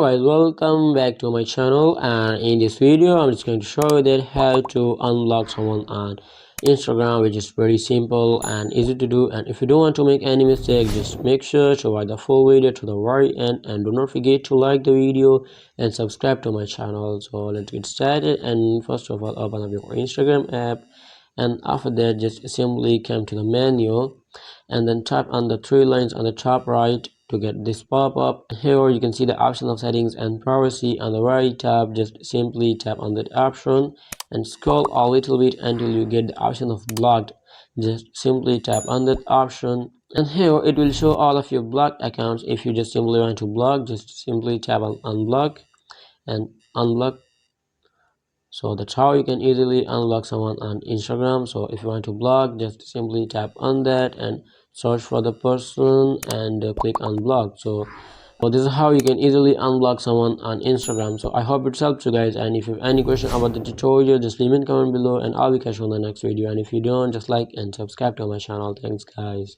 Guys, welcome back to my channel, and in this video I'm just going to show you that how to unblock someone on Instagram, which is very simple and easy to do. And if you don't want to make any mistake, just make sure to watch the full video to the very end, and do not forget to like the video and subscribe to my channel. So let's get started. And first of all, open up your Instagram app, and after that just simply come to the menu and then tap on the three lines on the top right to get this pop-up. Here you can see the option of settings and privacy on the right tab. Just simply tap on that option and scroll a little bit until you get the option of blocked. Just simply tap on that option, and here it will show all of your blocked accounts. If you just simply want to block, just simply tap on unblock and unblock. So that's how you can easily unlock someone on Instagram. So if you want to block, just simply tap on that and search for the person and click on block. So this is how you can easily unblock someone on Instagram. So I hope it helps you guys, and if you have any question about the tutorial, just leave in comment below and I'll be catching you on the next video. And if you don't, just like and subscribe to my channel. Thanks guys.